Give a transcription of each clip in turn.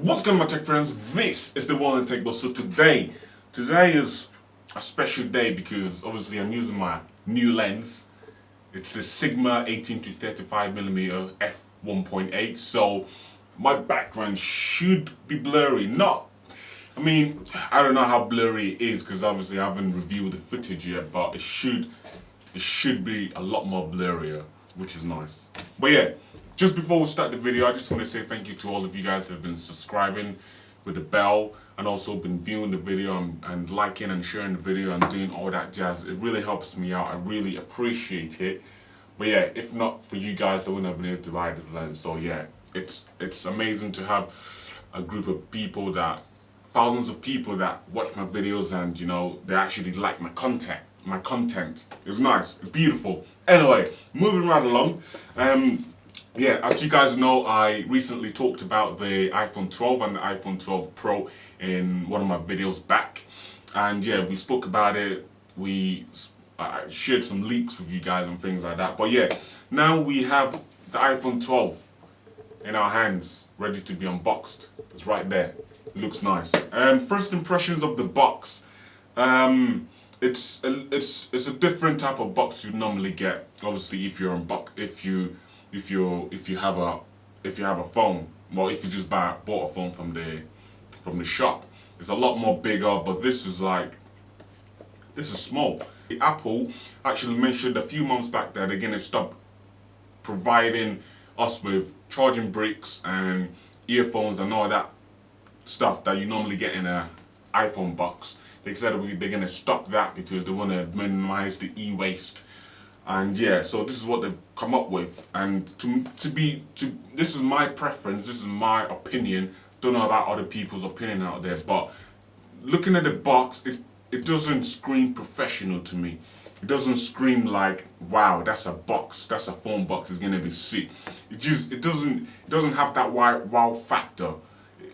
What's going on, my tech friends? This is the One and Tech Boss. So today is a special day because obviously I'm using my new lens. It's a Sigma 18 to 35mm f1.8. So my background should be blurry. I don't know how blurry it is because obviously I haven't reviewed the footage yet, but it should be a lot more blurrier, which is nice. But yeah, just before we start the video, I just want to say thank you to all of you guys who have been subscribing with the bell and also been viewing the video and liking and sharing the video and doing all that jazz. It really helps me out. I really appreciate it. But yeah, if not for you guys, I wouldn't have been able to buy this lens. So yeah, it's amazing to have a group of people thousands of people that watch my videos and they actually like my content. My content is nice. It's beautiful. Anyway, moving right along. Yeah, as you guys know, I recently talked about the iPhone 12 and the iPhone 12 Pro in one of my videos back. And yeah, we spoke about it. I shared some leaks with you guys and things like that. But yeah, now we have the iPhone 12 in our hands, ready to be unboxed. It's right there. It looks nice. First impressions of the box. It's a different type of box you normally get. Obviously, if you have a phone, well, if you just bought a phone from the shop, it's a lot more bigger. But this is small. Apple actually mentioned a few months back that they're gonna stop providing us with charging bricks and earphones and all that stuff that you normally get in a iPhone box. They said they're gonna stop that because they want to minimize the e-waste. And yeah, so this is what they've come up with. And this is my preference. This is my opinion. Don't know about other people's opinion out there, but looking at the box, it doesn't scream professional to me. It doesn't scream like, wow, that's a box, that's a phone box, it's gonna be sick. It doesn't have that wow factor.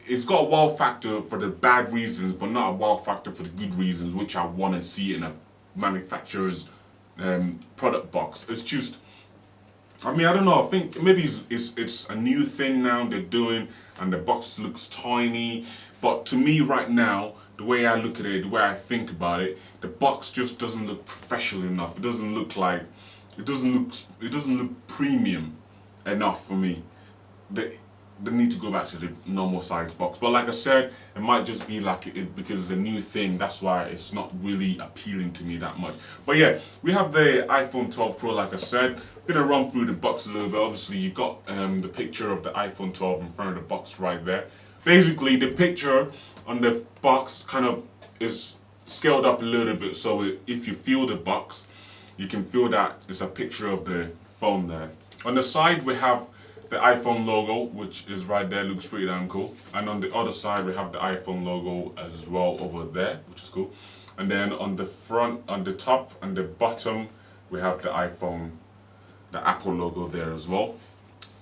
It's got a wow factor for the bad reasons, but not a wow factor for the good reasons, which I want to see in a manufacturer's product box. It's just, I don't know. I think maybe it's a new thing now they're doing, and the box looks tiny. But to me, right now, the way I look at it, the way I think about it, the box just doesn't look professional enough. It doesn't look premium enough for me. They need to go back to the normal size box. But like I said, it might just be like it because it's a new thing. That's why it's not really appealing to me that much. But yeah, we have the iPhone 12 Pro. Like I said, I'm gonna run through the box a little bit. Obviously, you got the picture of the iPhone 12 in front of the box right there. Basically, the picture on the box kind of is scaled up a little bit, so if you feel the box, you can feel that it's a picture of the phone there. On the side, we have the iPhone logo, which is right there, looks pretty damn cool. And on the other side, we have the iPhone logo as well over there, which is cool. And then on the front, on the top and the bottom, we have the iPhone, the Apple logo there as well.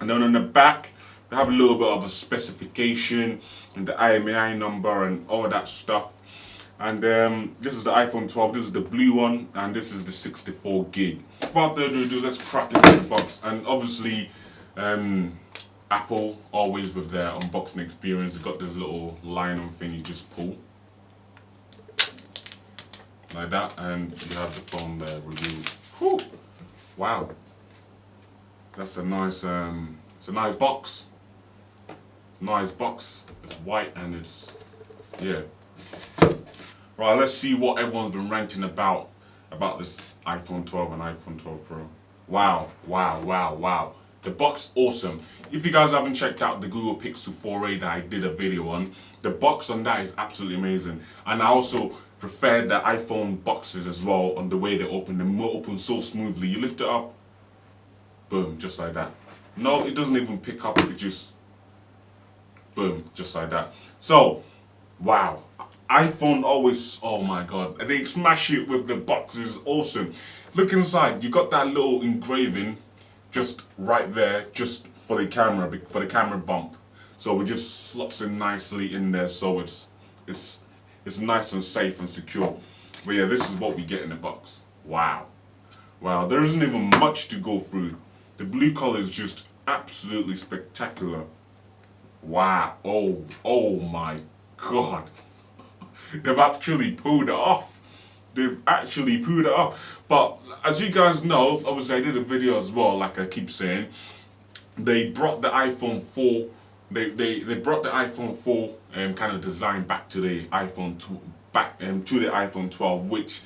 And then on the back, they have a little bit of a specification and the IMEI number and all that stuff. And this is the iPhone 12, this is the blue one, and this is the 64 gig. Without further ado, let's crack into the box. And obviously, Apple always with their unboxing experience, they've got this little line-on thing you just pull like that, and you have the phone there revealed. Whew. Wow, that's a nice it's a nice box. It's a nice box. It's white and it's, yeah. Right, let's see what everyone's been ranting about this iPhone 12 and iPhone 12 Pro. Wow. The box, awesome. If you guys haven't checked out the Google Pixel 4a that I did a video on, the box on that is absolutely amazing. And I also prefer the iPhone boxes as well on the way they open. They open so smoothly. You lift it up, boom, just like that. No, it doesn't even pick up, it just, boom, just like that. So, wow. iPhone always, oh my god, they smash it with the boxes, awesome. Look inside, you got that little engraving just right there, just for the camera bump. So it just slots in nicely in there, so it's nice and safe and secure. But yeah, this is what we get in the box. Wow, there isn't even much to go through. The blue color is just absolutely spectacular. Wow. Oh my God. They've actually pulled it off. They've actually pulled it off. But as you guys know, obviously I did a video as well, like I keep saying. They brought the iPhone 4. They brought the iPhone 4 kind of design back to the iPhone 2, back to the iPhone 12, which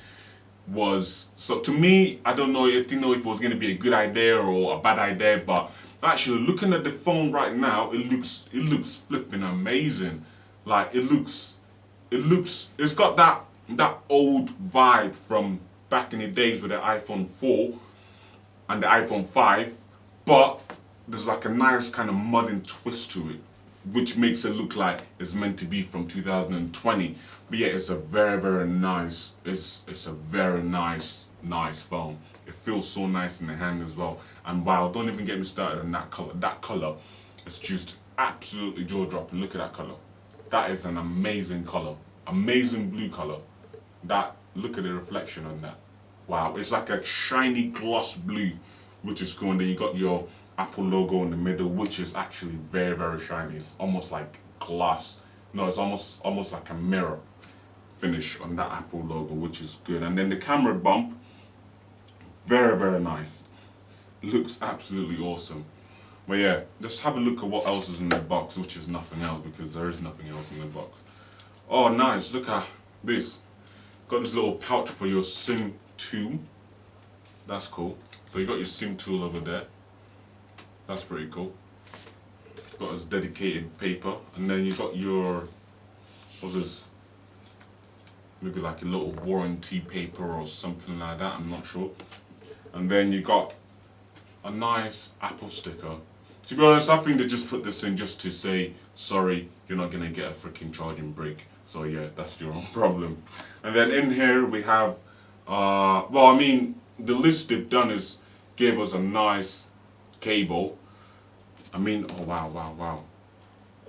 was, so to me, I don't know, I didn't know if it was going to be a good idea or a bad idea, but actually looking at the phone right now, it looks flipping amazing. Like it's got that old vibe from back in the days with the iPhone 4 and the iPhone 5, but there's like a nice kind of modern twist to it, which makes it look like it's meant to be from 2020. But yeah, it's a very nice. It's a very nice phone. It feels so nice in the hand as well. And wow, don't even get me started on that color. That color, it's just absolutely jaw dropping. Look at that color. That is an amazing color. Amazing blue color. That, look at the reflection on that. Wow, it's like a shiny gloss blue, which is cool. And then you got your Apple logo in the middle, which is actually very shiny. It's almost like glass. No, it's almost like a mirror finish on that Apple logo, which is good. And then the camera bump, very nice. Looks absolutely awesome. But yeah, just have a look at what else is in the box, which is nothing else, because there is nothing else in the box. Oh, nice. Look at this. Got this little pouch for your SIM tool. That's cool. So you got your SIM tool over there. That's pretty cool. Got this dedicated paper, and then you got your, what's this? Maybe like a little warranty paper or something like that. I'm not sure. And then you got a nice Apple sticker. To be honest, I think they just put this in just to say, sorry, you're not gonna get a freaking charging brick. So yeah, that's your own problem. And then in here we have, well, I mean, the list they've done is gave us a nice cable. I mean, oh wow.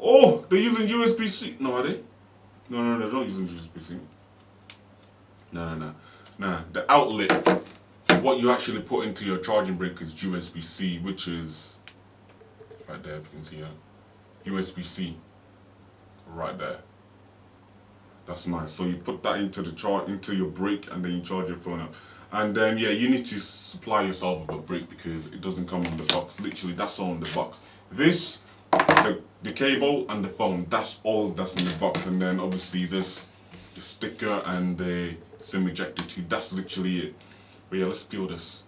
Oh, they're using USB-C. No, are they? No, they're not using USB-C. No. The outlet, what you actually put into your charging brick is USB-C, which is right there, if you can see that. USB-C, right there. That's nice. So you put that into your brick, and then you charge your phone up. And then yeah, you need to supply yourself with a brick because it doesn't come in the box. Literally, that's all in the box. This, the cable and the phone, that's all that's in the box. And then obviously this, the sticker and the SIM ejector tube. That's literally it. But yeah, let's do this.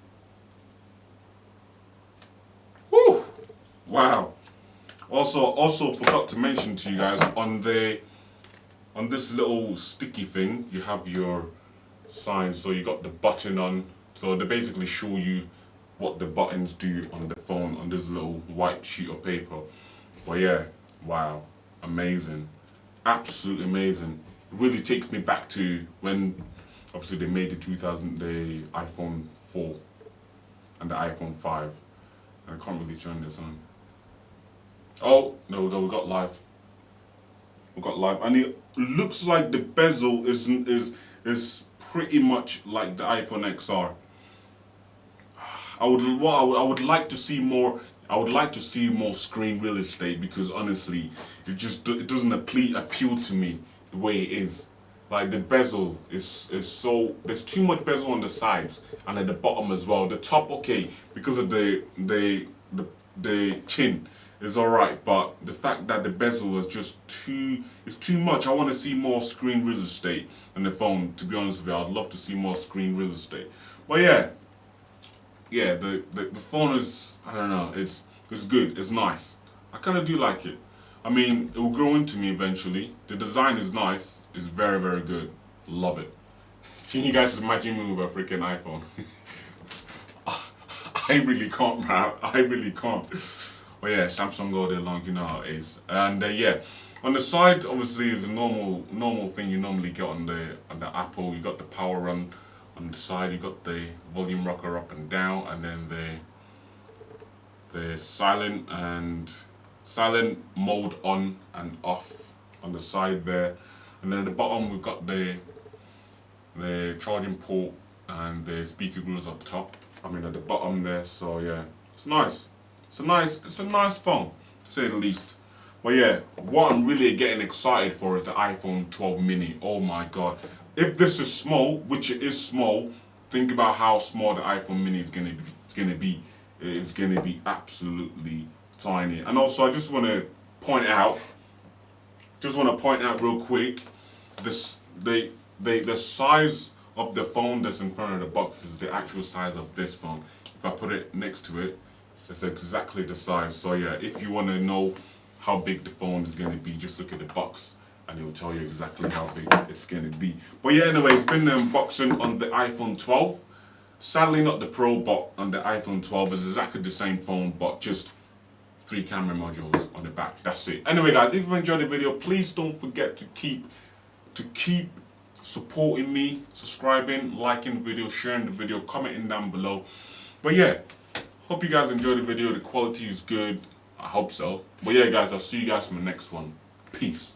Woo! Wow. Also forgot to mention to you guys on this little sticky thing, you have your signs. So you got the button on. So they basically show you what the buttons do on the phone on this little white sheet of paper. But yeah, wow, amazing, absolutely amazing. It really takes me back to when obviously they made the iPhone 4 and the iPhone 5. And I can't really turn this on. Oh no, we got live. We got live, and it looks like the bezel is pretty much like the iPhone XR. I would like to see more. I would like to see more screen real estate, because honestly, it doesn't appeal to me the way it is. Like the bezel is so, there's too much bezel on the sides and at the bottom as well. The top, okay, because of the chin is alright, but the fact that the bezel is just it's too much. I want to see more screen real estate on the phone. To be honest with you, I'd love to see more screen real estate. But yeah, the phone is, I don't know, it's good, it's nice. I kind of do like it. I mean, it will grow into me eventually. The design is nice, it's very good. Love it. Can you guys just imagine me with a freaking iPhone? I really can't, man. I really can't. But yeah, Samsung all day long, you know how it is. And yeah, on the side, obviously, is the normal thing you normally get on the Apple. You got the power on the side. You got the volume rocker up and down, and then the silent mode on and off on the side there. And then at the bottom we've got the charging port and the speaker grills up top. I mean at the bottom there. So yeah, it's nice. It's a nice phone, to say the least. But yeah, what I'm really getting excited for is the iPhone 12 mini. Oh my god. If this is small, which it is small, think about how small the iPhone mini is gonna be. It's gonna be absolutely tiny. And also I just wanna point out, real quick, this the size of the phone that's in front of the box is the actual size of this phone. If I put it next to it, it's exactly the size. So yeah, if you want to know how big the phone is going to be, just look at the box and it will tell you exactly how big it's going to be. But yeah, anyway, it's been an unboxing on the iPhone 12. Sadly not the Pro, but on the iPhone 12 is exactly the same phone, but just 3 camera modules on the back. That's it. Anyway guys, if you enjoyed the video, please don't forget to keep supporting me, subscribing, liking the video, sharing the video, commenting down below. But yeah, hope you guys enjoyed the video. The quality is good. I hope so. But yeah guys, I'll see you guys in the next one. Peace.